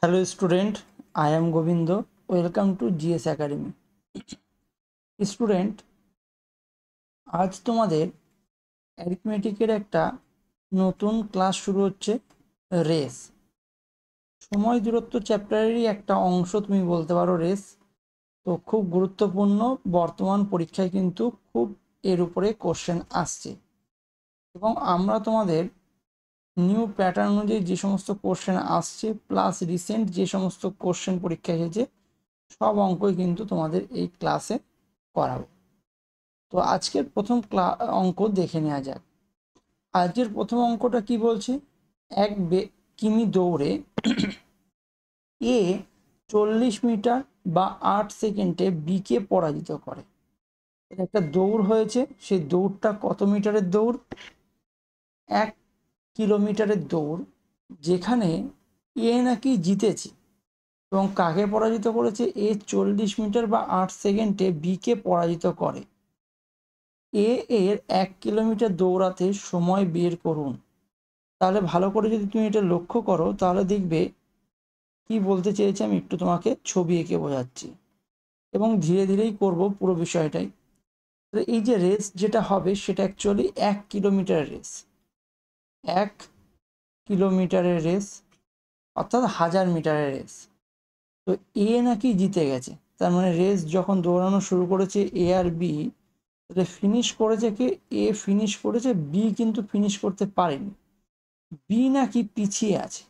Hello student, I am Govindo. Welcome to GS Academy. Student, আজ তোমাদের অ্যারিথমেটিকের একটা নতুন ক্লাস শুরু হচ্ছে, রেস। সময় দূরত্ব চ্যাপ্টারেরই একটা অংশ তুমি বলতে পারো রেস। তো খুব গুরুত্বপূর্ণ, বর্তমান পরীক্ষায় কিন্তু খুব এর উপরে কোশ্চেন আসছে এবং আমরা তোমাদের নিউ প্যাটার্ন অনুযায়ী যে সমস্ত কোশ্চেন আসছে প্লাস রিসেন্ট যে সমস্ত কোশ্চেন পরীক্ষা এসেছে সব অঙ্কই কিন্তু তোমাদের এই ক্লাসে করাবো। তো আজকের প্রথম অঙ্ক দেখে নেওয়া যাক। আজকের প্রথম অঙ্কটা কি বলছে, এক কিমি দৌড়ে এ 40 মিটার বা 8 সেকেন্ডে বিকে পরাজিত করে। একটা দৌড় হয়েছে, সেই দৌড়টা কত মিটারের দৌড়? 1 কিলোমিটারের দৌড়, যেখানে এ নাকি জিতেছে এবং কাকে পরাজিত করেছে? এ 40 মিটার বা 8 সেকেন্ডে বিকে পরাজিত করে। এর 1 কিলোমিটার দৌড়াতে সময় বের করুন। তাহলে ভালো করে যদি তুমি এটা লক্ষ্য করো তাহলে দেখবে কি বলতে চেয়েছি। আমি একটু তোমাকে ছবি এঁকে বোঝাচ্ছি এবং ধীরে ধীরেই করব পুরো বিষয়টাই। এই যে রেস যেটা হবে সেটা অ্যাকচুয়ালি 1 কিলোমিটার রেস, 1 কিলোমিটারের রেস অর্থাৎ 1000 মিটারের রেস। তো এ নাকি জিতে গেছে, তার মানে রেস যখন দৌড়ানো শুরু করেছে এ আর বি, তাহলে ফিনিশ করেছে কে? এ ফিনিশ করেছে, বি কিন্তু ফিনিশ করতে পারেনি। বি নাকি পিছিয়ে আছে।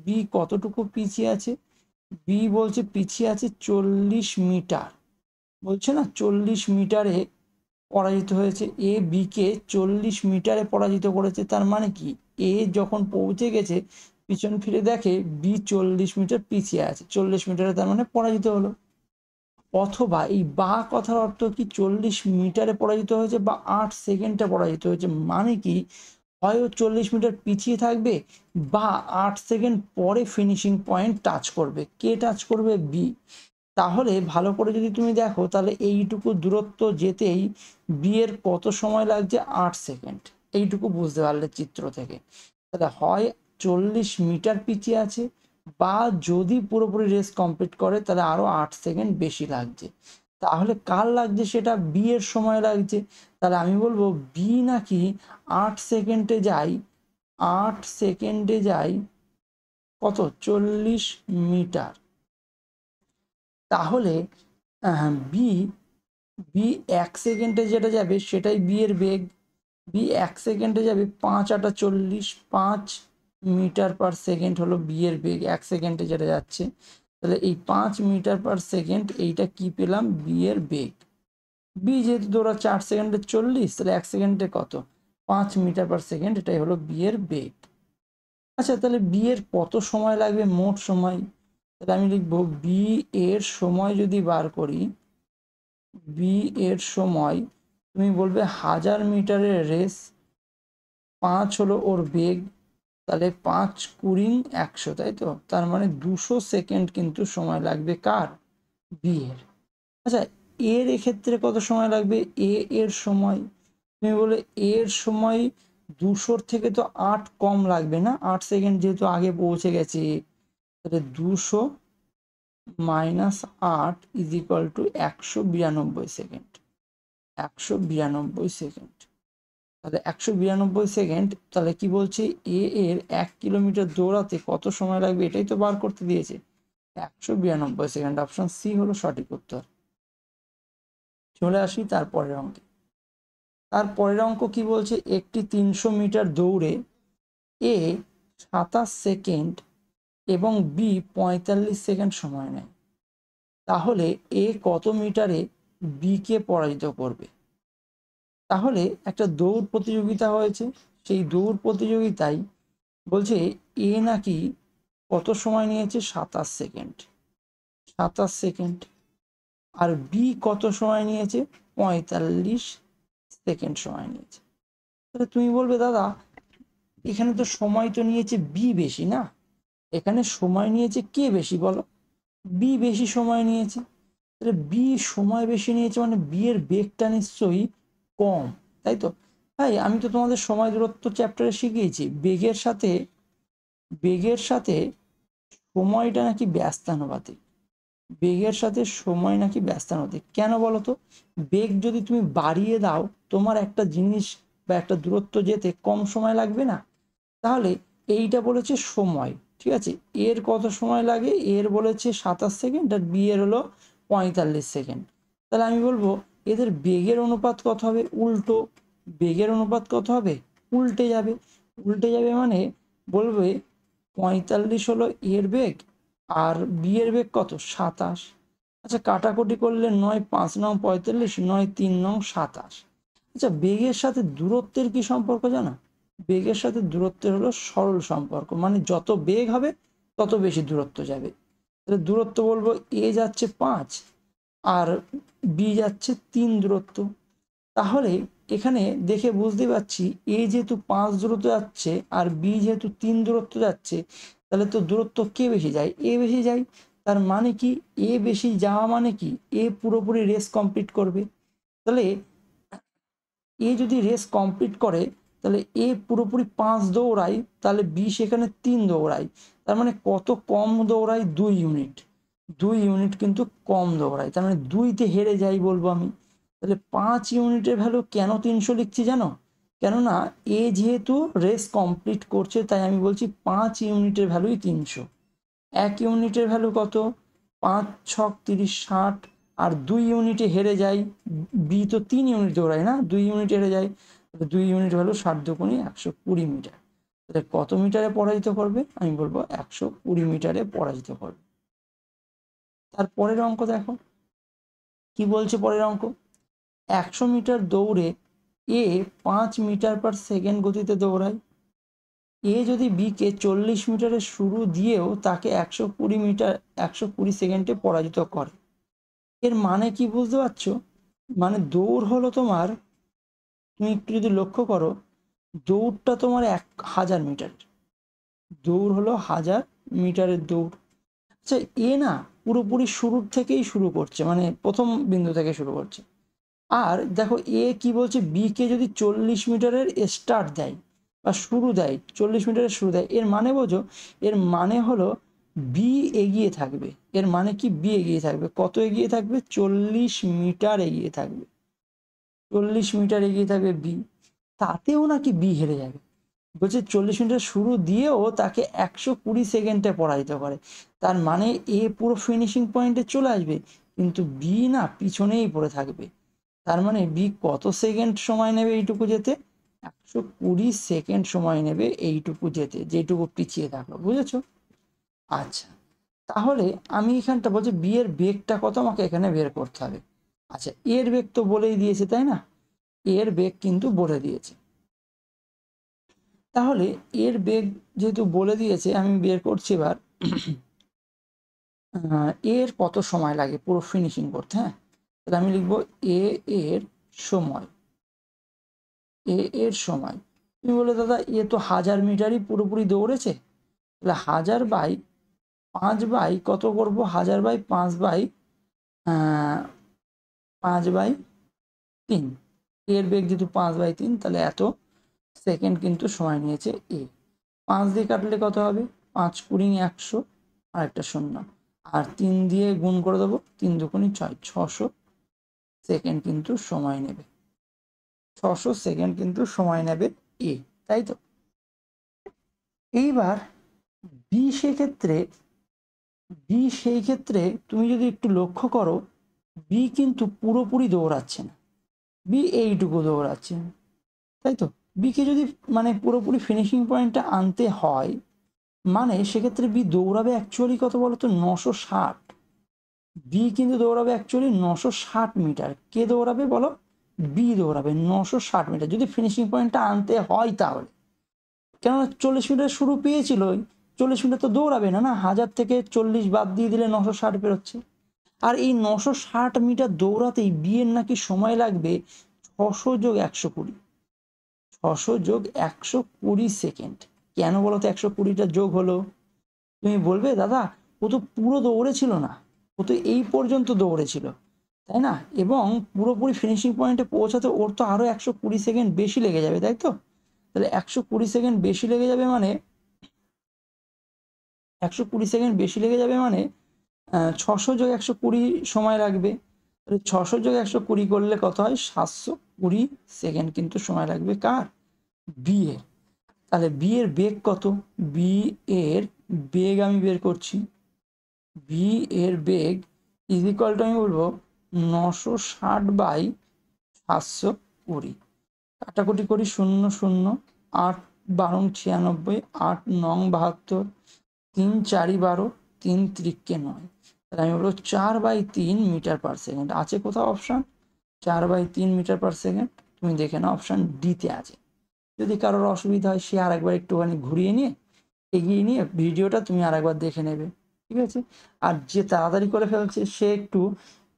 বি কতটুকু পিছিয়ে আছে? বি বলছে পিছিয়ে আছে 40 মিটার, বলছে না 40 মিটারে পরাজিত হয়েছে। এ বি কে 40 মিটারে পরাজিত করেছে। তার মানে কি, এ যখন পৌঁছে গেছে পিছন ফিরে দেখে বি 40 মিটার পিছিয়ে আছে, 40 মিটারে তার মানে পরাজিত হলো। অথবা এই বা কথার অর্থ কি 40 মিটারে পরাজিত হয়েছে বা 8 সেকেন্ডে পরাজিত হয়েছে, মানে কি হয় ও 40 মিটার পিছিয়ে থাকবে বা 8 সেকেন্ড পরে ফিনিশিং পয়েন্ট টাচ করবে। কে টাচ করবে? বি। তাহলে ভালো করে যদি তুমি দেখো তাহলে এইটুকু দূরত্ব যেতেই বি এর কত সময় লাগছে? 8 সেকেন্ড। এইটুকু বুঝতে পারলে চিত্র থেকে। তাহলে হয় 40 মিটার পিছিয়ে আছে বা যদি পুরোপুরি রেস কমপ্লিট করে তাহলে আরো 8 সেকেন্ড বেশি লাগছে। তাহলে কার লাগছে? সেটা বি এর সময় লাগছে। তাহলে আমি বলবো বি নাকি 8 সেকেন্ডে যায়, 8 সেকেন্ডে যায় কত? 40 মিটার। তাহলে বি বি 1 সেকেন্ডে যেটা যাবে সেটাই বি এর বেগ। বি 1 সেকেন্ডে যাবে 5 8 40, 5 মিটার পার সেকেন্ড হলো বি এর বেগ 1 সেকেন্ডে যেটা যাচ্ছে। তাহলে এই 5 মিটার পার সেকেন্ড, এইটা কি পেলাম? বি এর বেগ। বি যেহেতু দৌড়াচ্ছে 8 সেকেন্ডে 40, তাহলে 1 সেকেন্ডে কত? 5 মিটার পার সেকেন্ড, এটাই হলো বি এর বেগ। আচ্ছা, তাহলে বি এর কত সময় লাগবে মোট সময়? তাহলে আমি লিখবো বি এর সময় যদি বার করি, বি এর সময় তুমি বলবে 1000 মিটারের রেস, 5 হলো ওর বেগ, তাহলে 5 20 100, তাই তো? তার মানে 200 সেকেন্ড কিন্তু সময় লাগবে কার? বি এর। আচ্ছা, এর এক্ষেত্রে কত সময় লাগবে? এর সময় তুমি বলে এর সময় 200 থেকে তো 8 কম লাগবে না? 8 সেকেন্ড যেহেতু আগে পৌঁছে গেছে, তাহলে 200 minus 8 is equal to 192 second. 192 second. তাহলে 192 সেকেন্ড, তাহলে কি বলছে? এর 1 কিলোমিটার দৌড়াতে কত সময় লাগবে এটাই তো বার করতে দিয়েছে, 192 সেকেন্ড। অপশন সি হলো সঠিক উত্তর। চলে আসি তারপরের অঙ্কে। তারপরের অঙ্ক কি বলছে? একটি 300 মিটার দৌড়ে এ 27 সেকেন্ড এবং বি 45 সেকেন্ড সময় নেয়। তাহলে এ কত মিটারে বি কে পরাজিত করবে? তাহলে একটা দৌড় প্রতিযোগিতা হয়েছে, সেই দৌড় প্রতিযোগিতায় বলছে এ নাকি কত সময় নিয়েছে? 27 সেকেন্ড, 27 সেকেন্ড। আর বি কত সময় নিয়েছে? 45 সেকেন্ড সময় নিয়েছে। তাহলে তুমি বলবে দাদা এখানে তো সময় তো নিয়েছে বি বেশি না, এখানে সময় নিয়েছে কে বেশি বলো? বি বেশি সময় নিয়েছে। তাহলে বি সময় বেশি নিয়েছে মানে বি এর বেগটা নিশ্চয়ই কম, তাই তো? তাই আমি তো তোমাদের সময় দূরত্ব চ্যাপ্টারে শিখিয়েছি বেগের সাথে সময়টা নাকি ব্যস্তানুপাতিক, বেগের সাথে সময় নাকি ব্যস্তানুপাতিক। কেন বলো তো? বেগ যদি তুমি বাড়িয়ে দাও, তোমার একটা জিনিস বা একটা দূরত্ব যেতে কম সময় লাগবে না? তাহলে এইটা বলেছে সময়, ঠিক আছে, এর কত সময় লাগে, এর বলেছে 27 সেকেন্ড আর বি এর হলো 45 সেকেন্ড। তাহলে আমি বলবো এদের বেগের অনুপাত কত হবে? উল্টো। বেগের অনুপাত কত হবে? উল্টে যাবে। উল্টে যাবে মানে বলবে 45 হলো এর বেগ আর বি এর বেগ কত? 27। আচ্ছা, কাটাকুটি করলে 9 5 9 45, 9 3 9 27। আচ্ছা, বেগের সাথে দূরত্বের কি সম্পর্ক জানো? বেগের সাথে দূরত্বের হলো সরল সম্পর্ক, মানে যত বেগ হবে তত বেশি দূরত্ব যাবে। তাহলে দূরত্ব বলবো এ যাচ্ছে 5 আর বি যাচ্ছে 3 দূরত্ব। তাহলে এখানে দেখে বুঝতে পারছি এ যেহেতু 5 দূরত্ব যাচ্ছে আর বি যেহেতু 3 দূরত্ব যাচ্ছে, তাহলে তো দূরত্ব কে বেশি যায়? এ বেশি যায়। তার মানে কি এ বেশি যাওয়া মানে কি এ পুরোপুরি রেস কমপ্লিট করবে। তাহলে এ যদি রেস কমপ্লিট করে, তাহলে এ পুরোপুরি 5 দৌড়ায়, তাহলে বি সেখানে 3 দৌড়ায়। তার মানে কত কম দৌড়ায়? 2 ইউনিট। 2 ইউনিট কিন্তু কম দৌড়ায়, তার মানে 2তে হেরে যাই বলবো আমি। তাহলে 5 ইউনিটের ভ্যালু কেন 300 লিখছি জানো? কেননা এ যেহেতু রেস কমপ্লিট করছে, তাই আমি বলছি 5 ইউনিটের ভ্যালুই 300। 1 ইউনিটের ভ্যালু কত? 5 6 30 60, আর 2 ইউনিটে হেরে যায়। বি তো 3 ইউনিট দৌড়ায় না, 2 ইউনিট হেরে যায়। 2 ইউনিট হলো 60 দুগুণে 120 মিটার। তাহলে কত মিটারে পরাজিত করবে? আমি বলবো 120 মিটারে পরাজিত করবে। তারপরের অঙ্ক দেখো কি বলছে। পরের অঙ্ক, 100 মিটার দৌড়ে এ 5 মিটার পার সেকেন্ড গতিতে দৌড়ায়। এ যদি বিকে 40 মিটারের শুরু দিয়েও তাকে 120 সেকেন্ডে পরাজিত করে। এর মানে কি বুঝতে পারছো? মানে দৌড় হলো তোমার, তুমি একটু যদি লক্ষ্য করো, দৌড়টা তোমার 1000 মিটার। দৌড় হলো 1000 মিটারের দৌড়। আচ্ছা, এ না পুরোপুরি শুরুর থেকেই শুরু করছে, মানে প্রথম বিন্দু থেকে শুরু করছে। আর দেখো এ কি বলছে, বি কে যদি 40 মিটারের স্টার্ট দেয় বা শুরু দেয়, 40 মিটারের শুরু দেয়, এর মানে বোঝো, এর মানে হলো বি এগিয়ে থাকবে। এর মানে কি? বি এগিয়ে থাকবে। কত এগিয়ে থাকবে? 40 মিটার এগিয়ে থাকবে। 40 মিটার এগিয়ে থাকবে বি। তাতেও নাকি বি হেরে যাবে। বলছে 40 মিটার শুরু দিয়েও তাকে 120 সেকেন্ডে পরাজিত করে। তার মানে এ পুরো ফিনিশিং পয়েন্টে চলে আসবে, কিন্তু বি না পিছনেই পড়ে থাকবে। তার মানে বি কত সেকেন্ড সময় নেবে এইটুকু যেতে? 120 সেকেন্ড সময় নেবে এইটুকু যেতে, যেটুকু পিছিয়ে থাকলো। বুঝেছো? আচ্ছা, তাহলে আমি এখানটা বলছি বি এর বেগটা কত আমাকে এখানে বের করতে হবে। আচ্ছা, এর বেগ তো বলেই দিয়েছে, তাই না? এর বেগ কিন্তু বলে দিয়েছে। তাহলে এর বেগ যেহেতু বলে দিয়েছে, আমি বের করছি এবার এর কত সময় লাগে পুরো ফিনিশিং করতে। হ্যাঁ, তাহলে আমি লিখবো এ এর সময়। এ এর সময়। তুমি বলে দাদা এ তো 1000 মিটারই পুরোপুরি দৌড়েছে, তাহলে 1000 বাই 5 বাই কত করব? 1000 বাই 5 বাই 5/3। এর বেগ যেহেতু 5/3, তাহলে এত সেকেন্ড কিন্তু সময় নিয়েছে এ। 5 দিয়ে কাটলে কত হবে? 5 20 100 আর একটা শূন্য, আর 3 দিয়ে গুণ করে দেবো, 3 দুগুণে 6, 600 সেকেন্ড কিন্তু সময় নেবে। 600 সেকেন্ড কিন্তু সময় নেবে এ, তাই তো? এইবার বি সেক্ষেত্রে, বি সেই ক্ষেত্রে তুমি যদি একটু লক্ষ্য করো, বি কিন্তু পুরোপুরি দৌড়াচ্ছে না, বি এইটুকু দৌড়াচ্ছে, তাই তো? বিকে যদি মানে পুরোপুরি ফিনিশিং পয়েন্টটা আনতে হয়, মানে সেক্ষেত্রে বি দৌড়াবে অ্যাকচুয়ালি কত বলো তো? 960। বি কিন্তু দৌড়াবে অ্যাকচুয়ালি 960 মিটার। কে দৌড়াবে বলো? বি দৌড়াবে 960 মিটার যদি ফিনিশিং পয়েন্টটা আনতে হয়। তাহলে কেননা 40 মিটার শুরু পেয়েছিল, 40 মিটার তো দৌড়াবে না, না 1000 থেকে 40 বাদ দিয়ে দিলে 960 বেরোচ্ছে। আর এই 960 মিটার দৌড়াতেই বি এর নাকি সময় লাগবে 600 যোগ 120, 600 যোগ 120 সেকেন্ড। কেন বলো তো 120টা যোগ হলো? তুমি বলবে দাদা ও তো পুরো দৌড়েছিল না, ও তো এই পর্যন্ত দৌড়েছিল, তাই না? এবং পুরোপুরি ফিনিশিং পয়েন্টে পৌঁছাতে ওর তো আরো 120 সেকেন্ড বেশি লেগে যাবে, তাই তো? তাহলে 120 সেকেন্ড বেশি লেগে যাবে মানে 120 সেকেন্ড বেশি লেগে যাবে মানে 600 যোগ 120 সময় লাগবে। তাহলে 600 যোগ 120 করলে কত হয়? 720 সেকেন্ড কিন্তু সময় লাগবে কার? বি এর। তাহলে বি এর বেগ কত? বি এর বেগ আমি বের করছি। বি এর বেগ ইজ ইকুয়াল টু আমি বলবো 960/720। কাটাকুটি করি, 0 0, 8 12 96, 8 9 72, 3 4 12, 3 3 9। তাহলে আমি বলবো 4/3 মিটার পার সেকেন্ড। আছে কোথাও অপশান? 4/3 মিটার পার সেকেন্ড তুমি দেখে নাও, অপশান ডিতে আছে। যদি কারোর অসুবিধা হয় সে আরেকবার একটুখানি ঘুরিয়ে নিয়ে এগিয়ে নিয়ে ভিডিওটা তুমি আরেকবার দেখে নেবে, ঠিক আছে? আর যে তাড়াতাড়ি করে ফেলছে সে একটু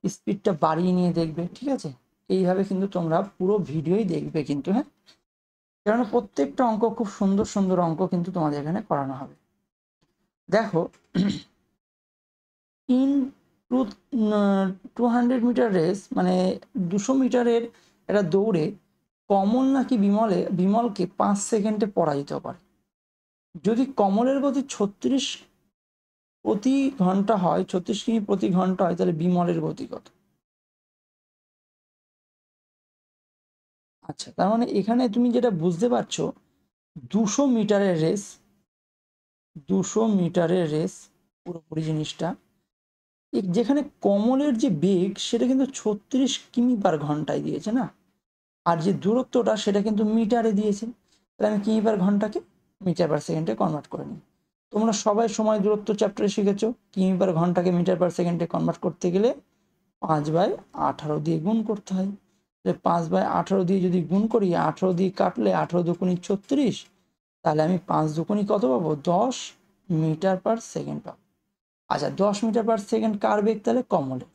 স্পিডটা বাড়িয়ে নিয়ে দেখবে, ঠিক আছে? এইভাবে কিন্তু তোমরা পুরো ভিডিওই দেখবে কিন্তু, হ্যাঁ, কেননা প্রত্যেকটা অঙ্ক খুব সুন্দর সুন্দর অঙ্ক কিন্তু তোমাদের এখানে করানো হবে। দেখো, ইন 200 মিটার রেস মানে 200 মিটারের একটা দৌড়ে কমল নাকি বিমলকে 5 সেকেন্ডে পরাজিত করে। যদি কমলের গতি 36 প্রতি ঘন্টা হয়, 36 কিমি প্রতি ঘন্টা হয়, তাহলে বিমলের গতি কত? আচ্ছা, তার মানে এখানে তুমি যেটা বুঝতে পারছো, 200 মিটারের রেস, 200 মিটারের রেস পুরোপুরি জিনিসটা, যেখানে কমলের যে বেগ সেটা কিন্তু 36 কিমি/ঘন্টায় দিয়েছে না, আর যে দূরত্বটা সেটা কিন্তু মিটারে দিয়েছে। তাহলে আমি কিমি/ঘন্টাকে মিটার পার সেকেন্ডে কনভার্ট করে নিই। তোমরা সবাই সময় দূরত্ব চ্যাপ্টারে শিখেছো, কিমি/ঘন্টাকে মিটার পার সেকেন্ডে কনভার্ট করতে গেলে 5/18 দিয়ে গুণ করতে হয়। তাহলে 5/18 দিয়ে যদি গুণ করি, 18 দিয়ে কাটলে 18 দুগুণি 36, তাহলে আমি 5 দুগুণি কত পাবো? 10 মিটার পার সেকেন্ড পাবো। আচ্ছা, 10 মিটার পার সেকেন্ড কার বেগ? তাহলে কমলের।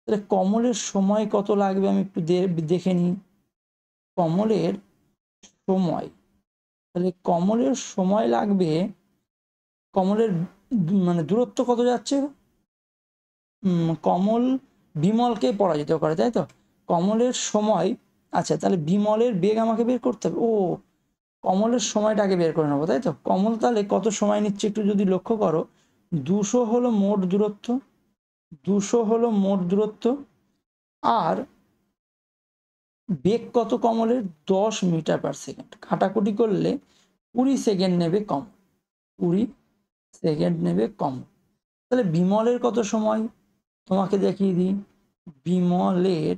তাহলে কমলের সময় কত লাগবে আমি একটু দেখে নিই। কমলের সময়, তাহলে কমলের সময় লাগবে, কমলের মানে দূরত্ব কত যাচ্ছে? কমল বিমলকে পরাজিত করে, তাই তো? কমলের সময়, আচ্ছা তাহলে বিমলের বেগ আমাকে বের করতে হবে। ও, কমলের সময়টাকে বের করে নেবো, তাই তো? কমল তাহলে কত সময় নিচ্ছে একটু যদি লক্ষ্য করো, 200 হলো মোট দূরত্ব, 200 হলো মোট দূরত্ব, আর বেগ কত কমলের? 10 মিটার পার সেকেন্ড। কাটাকুটি করলে 20 সেকেন্ড নেবে কম, 20 সেকেন্ড নেবে কম। তাহলে বিমলের কত সময় তোমাকে দেখিয়ে দিই। বিমলের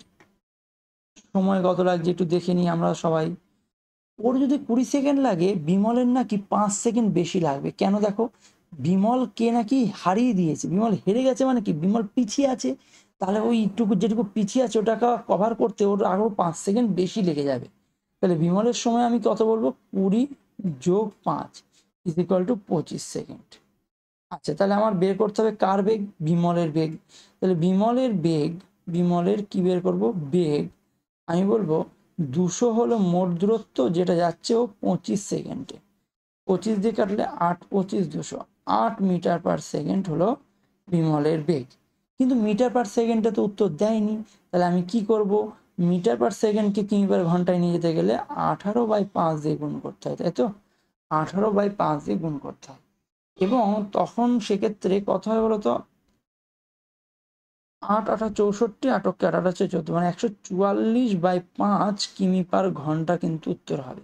সময় কত লাগছে একটু দেখে নিই আমরা সবাই। ওর যদি 20 সেকেন্ড লাগে, বিমলের নাকি 5 সেকেন্ড বেশি লাগবে। কেন? দেখো, বিমলকে নাকি হারিয়ে দিয়েছে, বিমল হেরে গেছে, মানে কি বিমল পিছিয়ে আছে। তাহলে ওইটুকু যেটুকু পিছিয়ে আছে ওটাকে কভার করতে ওর আরও 5 সেকেন্ড বেশি লেগে যাবে। তাহলে বিমলের সময় আমি কত বলবো? 20 যোগ 5 ইজ ইকুয়াল টু 25 সেকেন্ড। আচ্ছা, তাহলে আমার বের করতে হবে কার বেগ? বিমলের বেগ। তাহলে বিমলের বেগ, বিমলের কি বের করব? বেগ আমি বলবো 200 হলো মোট দূরত্ব, যেটা যাচ্ছে ও 25 সেকেন্ডে। 25 দিয়ে কাটলে 8 25 200, 8 মিটার পার সেকেন্ড হলো বিমলের বেগ। কিন্তু মিটার পার সেকেন্ডে তো উত্তর দেয়নি। তাহলে আমি কি করব? মিটার পার সেকেন্ডকে কিমি/ঘন্টায় নিয়ে যেতে গেলে 18/5 দিয়ে গুণ করতে হয়, তাই তো? 18/5 দিয়ে গুণ করতে হয়, এবং তখন সেক্ষেত্রে কত হয় বলতো? 8 8 64, 8 8 8 14, মানে 144/5 কিমি/ঘন্টা কিন্তু উত্তর হবে।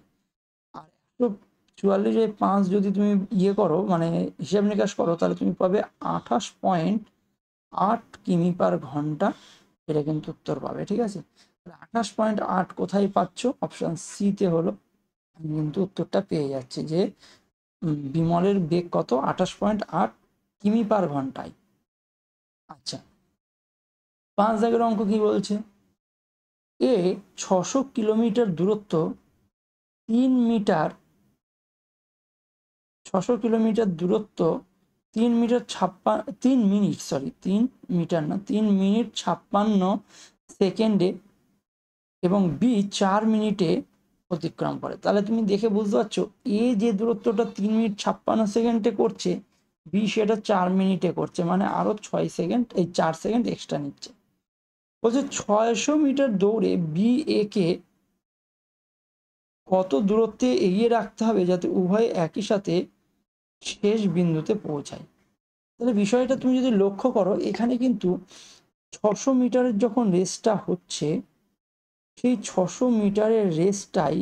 আর 144/5 যদি তুমি ইয়ে করো, মানে হিসাব নিকাশ করো, তাহলে তুমি পাবে 28.8 কিমি/ঘন্টা। এটা কিন্তু উত্তর পাবে, ঠিক আছে? 28.8 কোথায় পাচ্ছ? অপশন সিতে হলো। আমি কিন্তু উত্তরটা পেয়ে যাচ্ছি যে বিমলের বেগ কত? 28.8 কিমি/ঘন্টায়। আচ্ছা, 5 দাগের অঙ্ক কি বলছে? এ 600 কিলোমিটার দূরত্ব 3 মিটার, 600 কিলোমিটার দূরত্ব 3 মিটার 3 মিনিট, সরি 3 মিটার না, 3 মিনিট 56 সেকেন্ডে এবং বি 4 মিনিটে অতিক্রম করে। তাহলে তুমি দেখে বুঝতে পারছো, এ যে দূরত্বটা 3 মিনিট 56 সেকেন্ডে করছে, বি সেটা 4 মিনিটে করছে, মানে আরো 6 সেকেন্ড, এই 4 সেকেন্ড এক্সট্রা নিচ্ছে। বলছে 600 মিটার দৌড়ে বি এ কে কত দূরত্বে এগিয়ে রাখতে হবে যাতে উভয় একই সাথে শেষ বিন্দুতে পৌঁছায়। তাহলে বিষয়টা তুমি যদি লক্ষ্য করো, এখানে কিন্তু 600 মিটারের যখন রেসটা হচ্ছে, সেই 600 মিটারের রেসটাই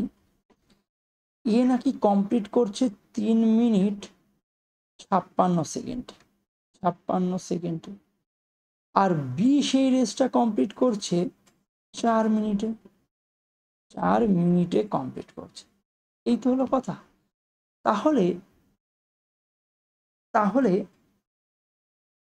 এ নাকি কমপ্লিট করছে 3 মিনিট 56 সেকেন্ড, 56 সেকেন্ডে। আর বি সেই রেসটা কমপ্লিট করছে 4 মিনিটে, 4 মিনিটে কমপ্লিট করছে। এই তো হলো কথা। তাহলে তাহলে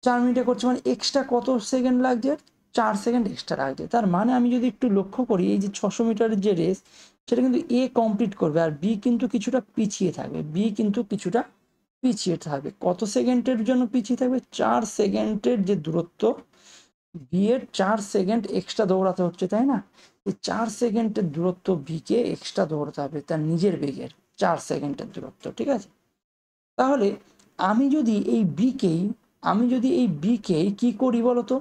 4 মিনিটে করছে, মানে এক্সট্রা কত সেকেন্ড লাগছে? 4 সেকেন্ড এক্সট্রা লাগছে। তার মানে আমি যদি একটু লক্ষ্য করি, এই যে 600 মিটারের যে রেস, সেটা কিন্তু এ কমপ্লিট করবে, আর বি কিন্তু কিছুটা পিছিয়ে থাকবে। বি কিন্তু কিছুটা পিছিয়ে থাকবে। কত সেকেন্ডের জন্য পিছিয়ে থাকবে? 4 সেকেন্ডের যে দূরত্ব, বি এর 4 সেকেন্ড এক্সট্রা দৌড়াতে হচ্ছে, তাই না? এই 4 সেকেন্ডের দূরত্ব বি কে এক্সট্রা দৌড়াতে হবে তার নিজের বেগের 4 সেকেন্ডের দূরত্ব, ঠিক আছে? তাহলে আমি যদি এই বিকেই কি করি বলতো,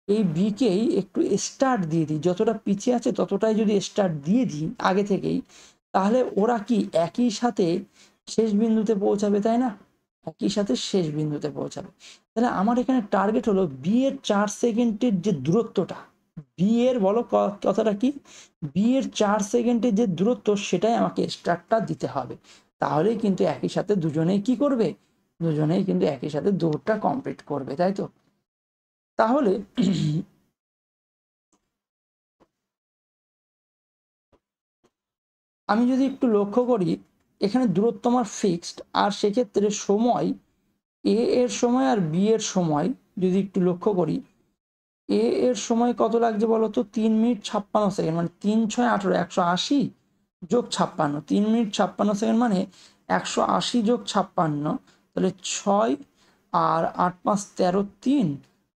এই বিকেই একটু স্টার্ট দিয়ে দিই, যতটা পিছিয়ে আছে ততটাই যদি স্টার্ট দিয়ে দিই আগে থেকেই, তাহলে ওরা কি একই সাথে শেষ বিন্দুতে পৌঁছাবে, তাই না? একই সাথে শেষ বিন্দুতে পৌঁছাবে। তাহলে আমার এখানে টার্গেট হলো বি এর 4 সেকেন্ডের যে দূরত্বটা, বি এর বলো কথাটা কি, বি এর 4 সেকেন্ডের যে দূরত্ব, সেটাই আমাকে স্টার্টটা দিতে হবে। তাহলেই কিন্তু একই সাথে দুজনেই কি করবে, দুজনেই কিন্তু একই সাথে দৌড়টা কমপ্লিট করবে, তাই তো? তাহলে আমি যদি একটু লক্ষ্য করি, এখানে দূরত্ব আমার ফিক্সড, আর সেক্ষেত্রে সময়, এ এর সময় আর বি এর সময় যদি একটু লক্ষ্য করি, এ এর সময় কত লাগছে বলতো? 3 মিনিট 56 সেকেন্ড, মানে 3 6 18, 180 যোগ 56, 3 মিনিট 56 সেকেন্ড মানে 180 যোগ 56, তাহলে 6 আর 8 5 13 3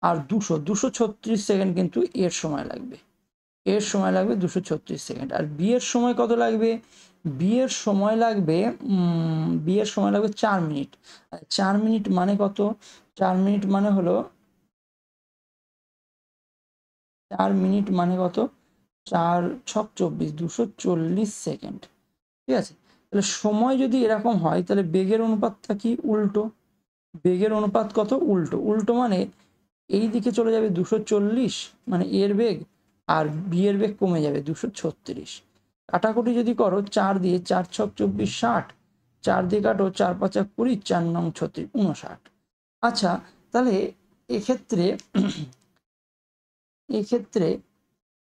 আর 236 সেকেন্ড কিন্তু এর সময় লাগবে। এর সময় লাগবে 236 সেকেন্ড। আর বি এর সময় কত লাগবে? বি এর সময় লাগবে 4 মিনিট। 4 মিনিট মানে কত? 4 মিনিট মানে হলো 4 মিনিট মানে কত? 4 ছক 24, 240 সেকেন্ড, ঠিক আছে? তাহলে সময় যদি এরকম হয়, তাহলে বেগের অনুপাতটা কি? উল্টো। বেগের অনুপাত কত? উল্টো। উল্টো মানে এই দিকে চলে যাবে 240, মানে এর বেগ, আর বি এর বেগ কমে যাবে 236। কাটাকুটি যদি করো, 4 দিয়ে 4 ছক 24, 60, 4 দিয়ে কাটো, 4 5 20, 4 নং 36, 59। আচ্ছা, তাহলে এক্ষেত্রে এক্ষেত্রে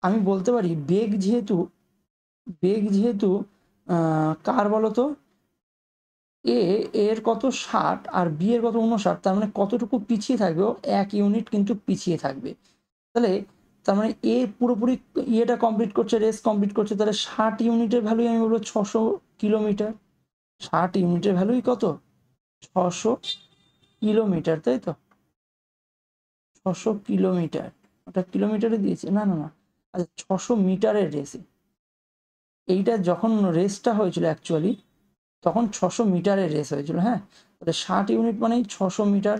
আমি বলতে পারি বেগ যেহেতু কার বলতো, এ এর কত 60 আর বি এর কত 59, তার মানে কতটুকু পিছিয়ে থাকবে? 1 ইউনিট কিন্তু পিছিয়ে থাকবে। তাহলে তার মানে এ পুরোপুরি ইয়েটা কমপ্লিট করছে, রেস কমপ্লিট করছে, তাহলে 60 ইউনিটের ভ্যালুই আমি বলবো 600 কিলোমিটার। 60 ইউনিটের ভ্যালুই কত? 600 কিলোমিটার, তাই তো? 600 কিলোমিটার। ওটা কিলোমিটারে দিয়েছে, না না না, আচ্ছা 600 মিটারের রেসে, এইটা যখন রেসটা হয়েছিল অ্যাকচুয়ালি, তখন 600 মিটারের রেস হয়েছিল, হ্যাঁ? তাহলে 60 ইউনিট মানেই 600 মিটার।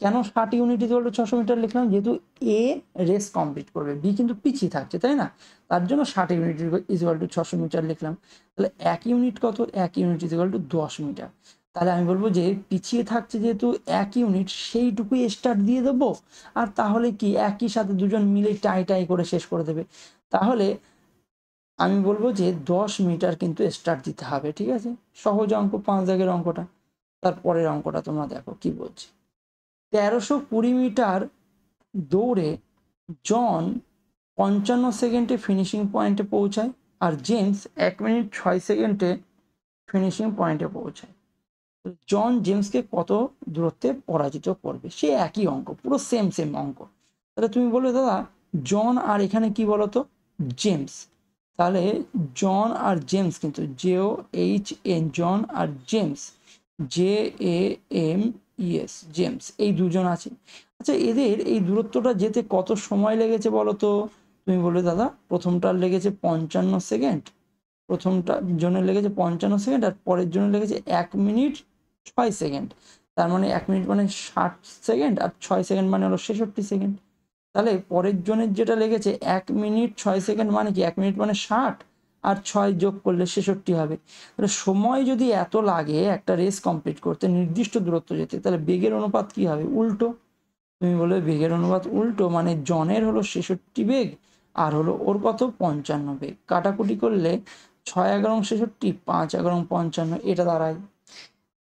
কেন 60 ইউনিট ইকুয়াল টু 600 মিটার লিখলাম? যেহেতু এ রেস কমপ্লিট করবে, বি কিন্তু পিছিয়ে থাকছে, তাই না? তার জন্য 60 ইউনিট ইকুয়াল টু 600 মিটার লিখলাম। তাহলে 1 ইউনিট কত? 1 ইউনিট ইকুয়াল টু 10 মিটার। তাহলে আমি বলবো যে পিছিয়ে থাকছে যেহেতু 1 ইউনিট, সেইটুকুই স্টার্ট দিয়ে দেবো, আর তাহলে কি একই সাথে দুজন মিলে টাই টাই করে শেষ করে দেবে। তাহলে আমি বলবো যে 10 মিটার কিন্তু স্টার্ট দিতে হবে, ঠিক আছে? সহজ অঙ্ক, 5 দাগের অঙ্কটা। তারপরের অঙ্কটা তোমরা দেখো কি বলছে। 1320 মিটার দৌড়ে জন 55 সেকেন্ডে ফিনিশিং পয়েন্টে পৌঁছায়, আর জেমস 1 মিনিট 6 সেকেন্ডে ফিনিশিং পয়েন্টে পৌঁছায়। জন জেমসকে কত দূরত্বে পরাজিত করবে? সে একই অঙ্ক, পুরো সেম সেম অঙ্ক। তাহলে তুমি বলবে দাদা জন আর এখানে কি বলতো? জেমস। তাহলে জন আর জেমস কিন্তু JOHN, জন আর জেমস, JAMES, জেমস, এই দুজন আছে। আচ্ছা, এদের এই দূরত্বটা যেতে কত সময় লেগেছে বলো তো? তুমি বলবে দাদা প্রথমটার লেগেছে 55 সেকেন্ড, প্রথমটা জনের লেগেছে 55 সেকেন্ড, আর পরের জন্য লেগেছে 1 মিনিট 6 সেকেন্ড। তার মানে 1 মিনিট মানে 60 সেকেন্ড, আর 6 সেকেন্ড মানে হলো 66 সেকেন্ড। তাহলে পরের জনের যেটা লেগেছে 1 মিনিট 6 সেকেন্ড মানে কি? 1 মিনিট মানে 60, আর 6 যোগ করলে 66 হবে। তাহলে সময় যদি এত লাগে একটা রেস কমপ্লিট করতে, নির্দিষ্ট দূরত্ব যেতে, তাহলে বেগের অনুপাত কি হবে? উল্টো। তুমি বলবে বেগের অনুপাত উল্টো মানে জনের হলো 66 বেগ আর হলো ওর কত? 55 বেগ। কাটাকুটি করলে 6 11 66, 5 11 55 এটা দাঁড়ায়।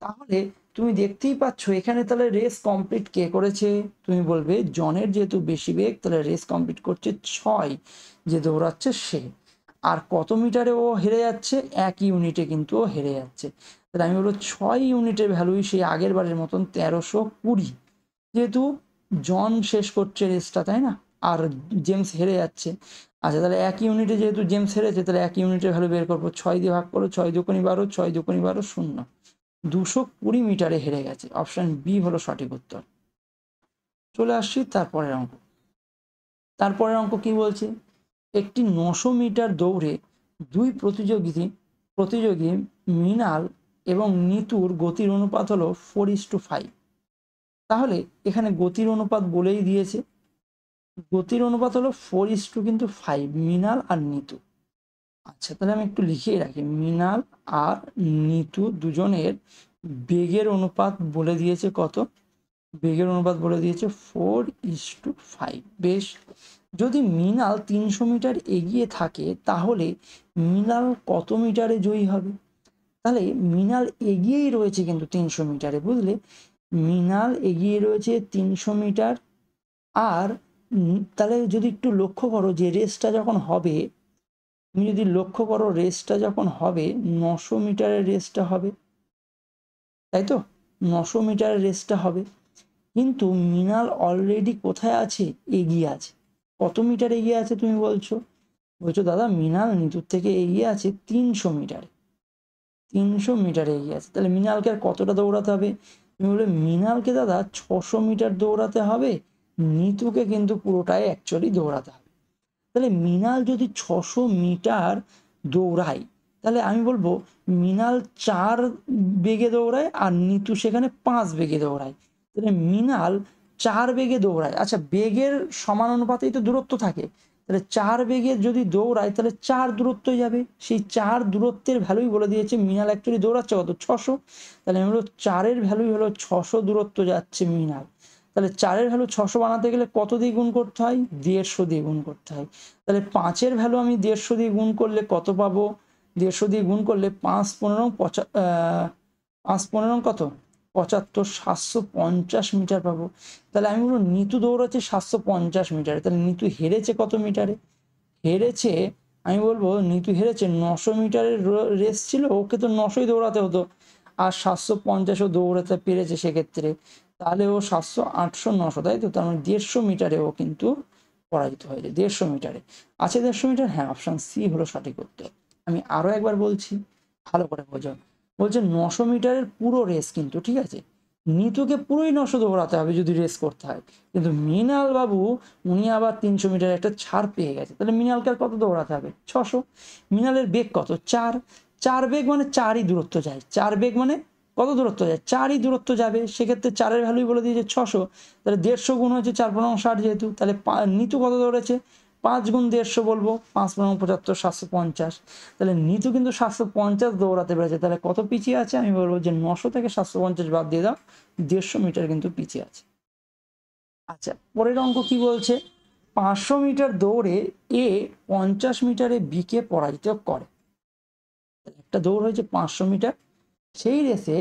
তাহলে তুমি দেখতেই পাচ্ছ এখানে তাহলে রেস কমপ্লিট কে করেছে? তুমি বলবে জনের যেহেতু বেশি বেগ, তাহলে রেস কমপ্লিট করছে 6, যে দৌড়াচ্ছে সে। আর কত মিটারে ও হেরে যাচ্ছে? 1 ইউনিটে কিন্তু ও হেরে যাচ্ছে। তাহলে আমি বলবো 6 ইউনিটের ভ্যালুই সেই আগের বারের মতন 1320, যেহেতু জন শেষ করছে রেসটা, তাই না? আর জেমস হেরে যাচ্ছে। আচ্ছা, তাহলে 1 ইউনিটে যেহেতু জেমস হেরেছে, তাহলে 1 ইউনিটের ভ্যালু বের করবো। 6 দিয়ে ভাগ করো, 6 দুগুণে 12, 6 দুগুণে 12 0, 220 মিটারে হেরে গেছে। অপশন বি হলো সঠিক উত্তর। চলে আসছি তারপরের অঙ্ক। তারপরের অঙ্ক কি বলছে? একটি 900 মিটার দৌড়ে দুই প্রতিযোগী মৃণাল এবং নিতুর গতির অনুপাত হলো 4:5। তাহলে এখানে গতির অনুপাত বলেই দিয়েছে, গতির অনুপাত হলো 4:5, মৃণাল আর নিতু। আচ্ছা, তাহলে আমি একটু লিখিয়ে রাখি, মৃণাল আর নিতু দুজনের বেগের অনুপাত বলে দিয়েছে কত? বেগের অনুপাত বলে দিয়েছে 4:5। বেশ, যদি মৃণাল 300 মিটার এগিয়ে থাকে তাহলে মৃণাল কত মিটারে জয়ী হবে? তাহলে মৃণাল এগিয়েই রয়েছে কিন্তু 300 মিটারে, বুঝলে? মৃণাল এগিয়ে রয়েছে 300 মিটার। আর তাহলে যদি একটু লক্ষ্য করো যে রেসটা যখন হবে, তুমি যদি লক্ষ্য করো রেসটা যখন হবে 900 মিটারের রেসটা হবে, তাই তো? 900 মিটারের রেসটা হবে, কিন্তু মৃণাল অলরেডি কোথায় আছে? এগিয়ে আছে। কত মিটার এগিয়ে আছে তুমি বলছো? বলছো দাদা মৃণাল নিতুর থেকে এগিয়ে আছে 300 মিটারে। 300 মিটারে এগিয়ে আছে, তাহলে মৃণালকে আর কতটা দৌড়াতে হবে? তুমি বলবে মৃণালকে দাদা 600 মিটার দৌড়াতে হবে, নিতুকে কিন্তু পুরোটাই অ্যাকচুয়ালি দৌড়াতে হবে। তাহলে মৃণাল যদি 600 মিটার দৌড়ায়, তাহলে আমি বলবো মৃণাল 4 বেগে দৌড়ায় আর নিতু সেখানে 5 বেগে দৌড়ায়। তাহলে মৃণাল 4 বেগে দৌড়ায়। আচ্ছা, বেগের সমানুপাতেই তো দূরত্ব থাকে, তাহলে 4 বেগে যদি দৌড়ায় তাহলে 4 দূরত্ব যাবে। সেই 4 দূরত্বের ভ্যালুই বলে দিয়েছে। মৃণাল অ্যাকচুয়ালি দৌড়াচ্ছে কত? 600। তাহলে আমি বলবো 4-এর ভ্যালুই হলো 600 দূরত্ব যাচ্ছে মৃণাল। তাহলে 4-এর ভ্যালু 600 বানাতে গেলে কত দিয়ে গুণ করতে হয়? 150 দিয়ে গুণ করতে হয়। তাহলে 5-এর ভ্যালু আমি 150 দিয়ে গুণ করলে কত পাবো? 150 দিয়ে গুণ করলে 5 15 5 15 কত? 75, 750 মিটার পাবো। তাহলে আমি বলবো নিতু দৌড়াচ্ছে 750 মিটারে, তাহলে নিতু হেরেছে কত মিটারে? হেরেছে, আমি বলবো নিতু হেরেছে 900 মিটারের রেস ছিল, ওকে তো 900ই দৌড়াতে হতো, আর 750ও দৌড়াতে পেরেছে সেক্ষেত্রে। তাহলে ও 700 800 900, তাই তো? তার মানে 150 মিটারে ও কিন্তু পরাজিত হয়েছে। 150 মিটারে আছে 150 মিটার। হ্যাঁ, অপশন সি হলো সঠিক উত্তর। আমি আরো একবার বলছি, ভালো করে বোঝো। বলছে 900 মিটারের পুরো রেস কিন্তু, ঠিক আছে, নিতুকে পুরোই 900 দৌড়াতে হবে যদি রেস করতে হয়, কিন্তু মৃণাল বাবু উনি আবার 300 মিটার একটা ছাড় পেয়ে গেছে। তাহলে মৃণালকে আর কত দৌড়াতে হবে? 600। মৃণালের বেগ কত? 4। 4 বেগ মানে 4ই দূরত্ব যায়। 4 বেগ মানে কত দূরত্ব যায়? 4ই দূরত্ব যাবে। সেক্ষেত্রে 4-এর ভ্যালুই বলে দিয়েছে 600। তাহলে 150 গুণ হয়েছে 4 15 60 যেহেতু, তাহলে নিতু কত দৌড়েছে? 5 গুণ 150 বলবো, 5 15 75, 750। তাহলে নিতু কিন্তু 750 দৌড়াতে পেরেছে। তাহলে কত পিছিয়ে আছে? আমি বলবো যে 900 থেকে 750 বাদ দিয়ে দাও, 150 মিটার কিন্তু পিছিয়ে আছে। আচ্ছা, পরের অঙ্ক কি বলছে? 500 মিটার দৌড়ে এ 50 মিটারে বিকে পরাজিত করে। একটা দৌড় হয়েছে 500 মিটার, সেই রেসে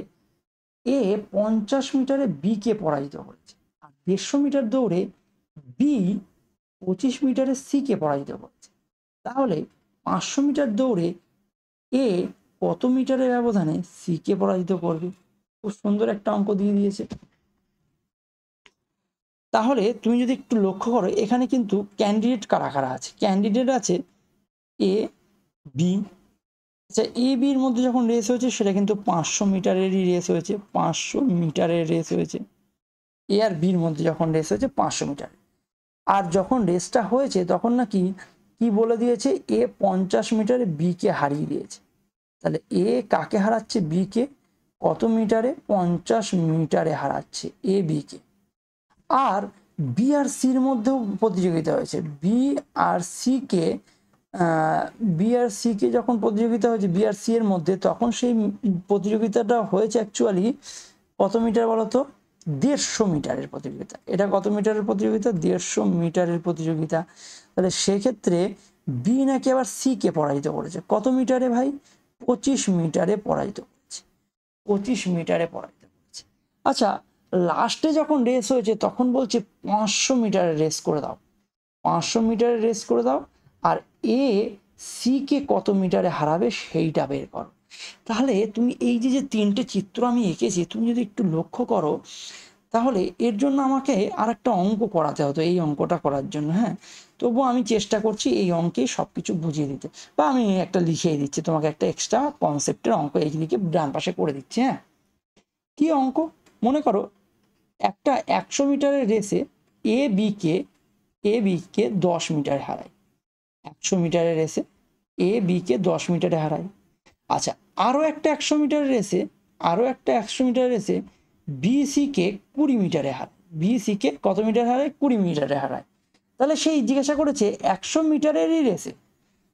এ 50 মিটারে বিকে পরাজিত করেছে। আর 150 মিটার দৌড়ে বি 25 মিটারে সিকে পরাজিত করেছে। তাহলে 500 মিটার দৌড়ে এ কত মিটারের ব্যবধানে সিকে পরাজিত করবে? খুব সুন্দর একটা অঙ্ক দিয়ে দিয়েছে। তাহলে তুমি যদি একটু লক্ষ্য করো, এখানে কিন্তু ক্যান্ডিডেট কারা কারা আছে? ক্যান্ডিডেট আছে এ বি। আচ্ছা, এ বির মধ্যে যখন রেস হয়েছে সেটা কিন্তু 500 মিটারেরই রেস হয়েছে, 500 মিটারের রেস হয়েছে। এ আর বির মধ্যে যখন রেস হয়েছে 500 মিটার। আর যখন রেসটা হয়েছে তখন নাকি কি বলে দিয়েছে? এ 50 মিটারে বিকে হারিয়ে দিয়েছে। তাহলে এ কাকে হারাচ্ছে? বিকে। কত মিটারে? 50 মিটারে হারাচ্ছে এ বিকে। আর বি আর সির মধ্যেও প্রতিযোগিতা হয়েছে। বি আর সিকে বি আর সি কে যখন প্রতিযোগিতা হয়েছে বি আর সি এর মধ্যে, তখন সেই প্রতিযোগিতাটা হয়েছে অ্যাকচুয়ালি কত মিটার বলো তো? 150 মিটারের প্রতিযোগিতা। এটা কত মিটারের প্রতিযোগিতা? 150 মিটারের প্রতিযোগিতা। তাহলে সেক্ষেত্রে বি নাকি আবার সি কে পরাজিত করেছে। কত মিটারে ভাই? 25 মিটারে পরাজিত করেছে। 25 মিটারে পরাজিত করেছে। আচ্ছা, লাস্টে যখন রেস হয়েছে তখন বলছে 500 মিটারের রেস করে দাও, 500 মিটারের রেস করে দাও, আর এ সি কে কত মিটারে হারাবে সেইটা বের করো। তাহলে তুমি এই যে যে তিনটে চিত্র আমি এঁকেছি, তুমি যদি একটু লক্ষ্য করো, তাহলে এর জন্য আমাকে আর একটা অঙ্ক করাতে হতো এই অঙ্কটা করার জন্য। হ্যাঁ, তবুও আমি চেষ্টা করছি এই অঙ্কেই সব কিছু বুঝিয়ে দিতে, বা আমি একটা লিখিয়ে দিচ্ছি তোমাকে, একটা এক্সট্রা কনসেপ্টের অঙ্ক এইদিকে ডান পাশে করে দিচ্ছি। হ্যাঁ, কি অঙ্ক? মনে করো একটা 100 মিটারের রেসে এ বি কে 10 মিটার হারায়। 100 মিটারের রেসে এ বি কে 10 মিটারে হারায়। আচ্ছা, আরও একটা 100 মিটারের রেসে বি সি কে 20 মিটারে হারায়। বি সি কে কত মিটার হারায়? 20 মিটারে হারায়। তাহলে সেই জিজ্ঞাসা করেছে 100 মিটারেরই রেসে,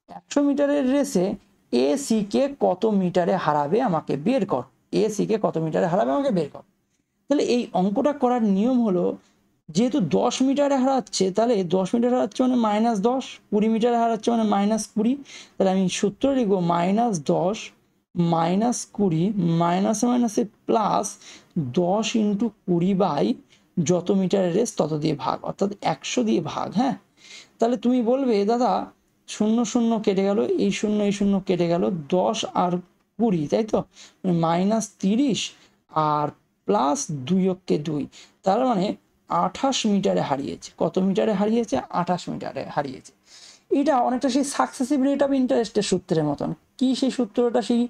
100 মিটারের রেসে এ সি কে কত মিটারে হারাবে আমাকে বের কর। এ সি কে কত মিটারে হারাবে আমাকে বের কর। তাহলে এই অঙ্কটা করার নিয়ম হলো, যেহেতু 10 মিটারে হারাচ্ছে, তাহলে 10 মিটারে হারাচ্ছে মানে -10, 20 মিটারে হারাচ্ছে মানে -20। তাহলে আমি সূত্র লিখবো -10 -20, মাইনাসে মাইনাসে প্লাস 10 × 20 বাই যত মিটারের রেস তত দিয়ে ভাগ, অর্থাৎ 100 দিয়ে ভাগ। হ্যাঁ, তাহলে তুমি বলবে দাদা 0 0 কেটে গেল, এই 0 কেটে গেল, 10 আর 20, তাই তো, -30 আর প্লাস 2 × 2, তার মানে 28 মিটারে হারিয়েছে। কত মিটারে হারিয়েছে? 28 মিটারে হারিয়েছে। এটা অনেকটা সেই সাকসেসিভ রেট অফ ইন্টারেস্টের সূত্রের মতন। কি সেই সূত্রটা? সেই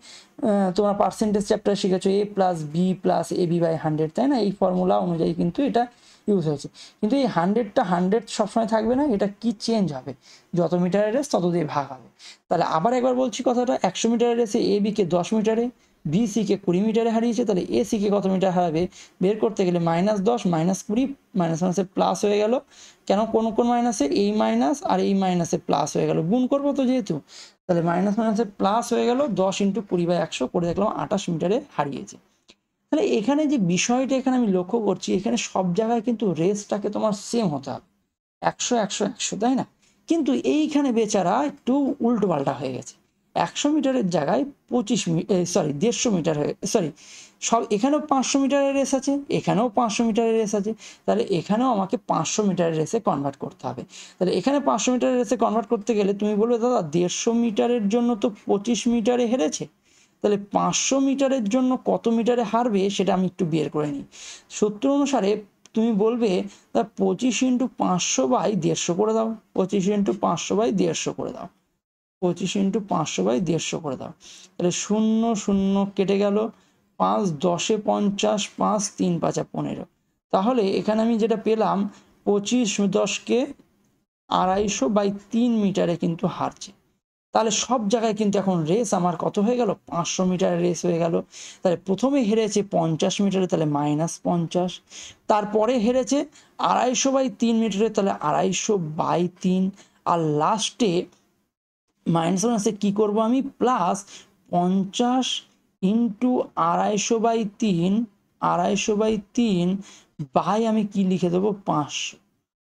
তোমরা পার্সেন্টেজ চ্যাপ্টার শিখেছো, a + b + ab/100, তাই না? এই ফর্মুলা অনুযায়ী কিন্তু এটা ইউজ হয়েছে। কিন্তু এই 100টা 100 সবসময় থাকবে না, এটা কি চেঞ্জ হবে? যত মিটারের রেস তত দিয়ে ভাগ হবে। তাহলে আবার একবার বলছি কথাটা, 100 মিটারের রেসে এ বি কে 10 মিটারে, বি সি কে 20 মিটারে হারিয়েছে। তাহলে এ সি কে কত মিটার হারাবে বের করতে গেলে -10 -20, মাইনাস মাইনাসে প্লাস হয়ে গেল। কেন? কোন কোন মাইনাসে? এই মাইনাস আর এই মাইনাসে প্লাস হয়ে গেল, গুণ করবো তো যেহেতু। তাহলে মাইনাস মাইনাসে প্লাস হয়ে গেল, 10 × 20/100 করে দেখলাম 28 মিটারে হারিয়েছে। তাহলে এখানে যে বিষয়টা এখানে আমি লক্ষ্য করছি, এখানে সব জায়গায় কিন্তু রেসটাকে তোমার সেম হতে হবে, 100 100 100, তাই না? কিন্তু এইখানে বেচারা একটু উল্টো পাল্টা হয়ে গেছে। 100 মিটারের জায়গায় 150 মিটার হয়ে, সব এখানেও 500 মিটারের রেস আছে, এখানেও 500 মিটারের রেস আছে। তাহলে এখানেও আমাকে 500 মিটারের রেসে কনভার্ট করতে হবে। তাহলে এখানে 500 মিটারের রেসে কনভার্ট করতে গেলে তুমি বলবে দাদা 150 মিটারের জন্য তো 25 মিটারে হেরেছে, তাহলে 500 মিটারের জন্য কত মিটারে হারবে সেটা আমি একটু বের করে নিই। সূত্র অনুসারে তুমি বলবে 25 × 500/150 করে দাও, 25 × 500/150 করে দাও, 25 × 500/150 করে দাও। তাহলে 0 0 কেটে গেল, 5 10 50, 5 3 5 15। তাহলে এখানে আমি যেটা পেলাম, 25 10 250/3 মিটারে কিন্তু হারছে। তাহলে সব জায়গায় কিন্তু এখন রেস আমার কত হয়ে গেল? 500 মিটারের রেস হয়ে গেল। তাহলে প্রথমে হেরেছে 50 মিটারে, তাহলে -50, তারপরে হেরেছে 250/3 মিটারে, তাহলে 250/3, আর লাস্টে মাইনাস মাইনাসে কী করবো আমি? প্লাস 50 × 250/3 বাই আমি কি লিখে দেবো? 500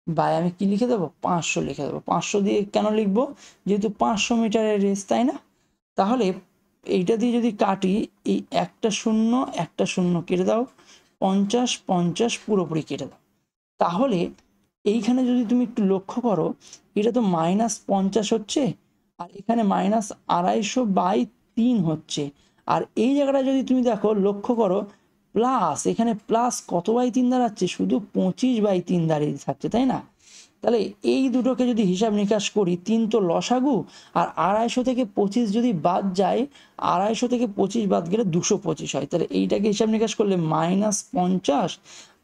বাই আমি কি লিখে দেবো? 500 লিখে দেবো। 500 দিয়ে কেন লিখবো? যেহেতু 500 মিটারের রেস, তাই না? তাহলে এইটা দিয়ে যদি কাটি, এই একটা 0 কেটে দাও, 50 50 পুরোপুরি কেটে দাও। তাহলে এইখানে যদি তুমি একটু লক্ষ্য করো, এটা তো -50 হচ্ছে, আর এখানে -250/3 হচ্ছে। আর এই জায়গাটা যদি তুমি দেখো, লক্ষ্য করো, প্লাস এখানে প্লাস কত/3 দাঁড়াচ্ছে? শুধু 25/3 দাঁড়িয়ে থাকছে, তাই না? তাহলে এই দুটোকে যদি হিসাব নিকাশ করি, 3 তো লসাগু, আর 250 থেকে 25 যদি বাদ যায়, 250 থেকে 25 বাদ গেলে 225 হয়। তাহলে এইটাকে হিসাব নিকাশ করলে -50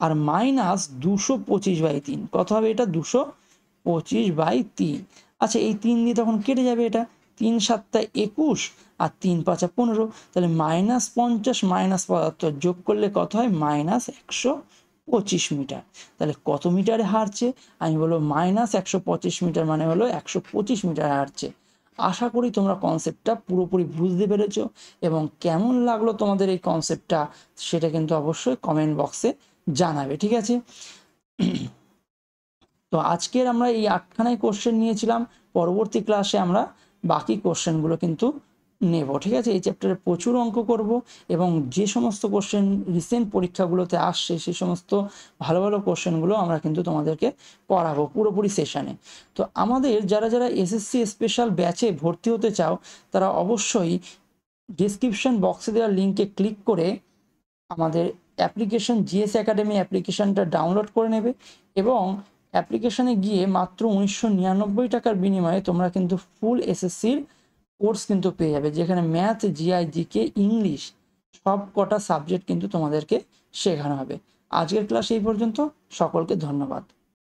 আর -225/3 কত হবে? এটা 225/3। আচ্ছা, এই 3 দিয়ে তখন কেটে যাবে, এটা 3 7 21 আর 3 5 15। তাহলে -50 -75 যোগ করলে কত হয়? -125 মিটার। তাহলে কত মিটারে হারছে? আমি বলবো -125 মিটার, মানে হলো 125 মিটার হারছে। আশা করি তোমরা কনসেপ্টটা পুরোপুরি বুঝতে পেরেছো, এবং কেমন লাগলো তোমাদের এই কনসেপ্টটা সেটা কিন্তু অবশ্যই কমেন্ট বক্সে জানাবে, ঠিক আছে। তো আজকের আমরা এই 8খানায় কোশ্চেন নিয়েছিলাম, পরবর্তী ক্লাসে আমরা বাকি কোশ্চেনগুলো কিন্তু নেব, ঠিক আছে। এই চ্যাপ্টারে প্রচুর অঙ্ক করব, এবং যে সমস্ত কোশ্চেন রিসেন্ট পরীক্ষাগুলোতে আসছে সেই সমস্ত ভালো ভালো কোশ্চেনগুলো আমরা কিন্তু তোমাদেরকে পড়াবো পুরোপুরি সেশনে। তো আমাদের যারা যারা এসএসসি স্পেশাল ব্যাচে ভর্তি হতে চাও তারা অবশ্যই ডিসক্রিপশন বক্সে দেওয়া লিঙ্কে ক্লিক করে আমাদের অ্যাপ্লিকেশন জিএস একাডেমি অ্যাপ্লিকেশনটা ডাউনলোড করে নেবে, এবং অ্যাপ্লিকেশনে গিয়ে মাত্র 1999 টাকার বিনিময়ে তোমরা কিন্তু ফুল এসএসসির কোর্স কিন্তু পেয়ে যাবে, যেখানে ম্যাথ, জিআই, জিকে, ইংলিশ সব কটা সাবজেক্ট কিন্তু তোমাদেরকে শেখানো হবে। আজকের ক্লাস এই পর্যন্ত, সকলকে ধন্যবাদ।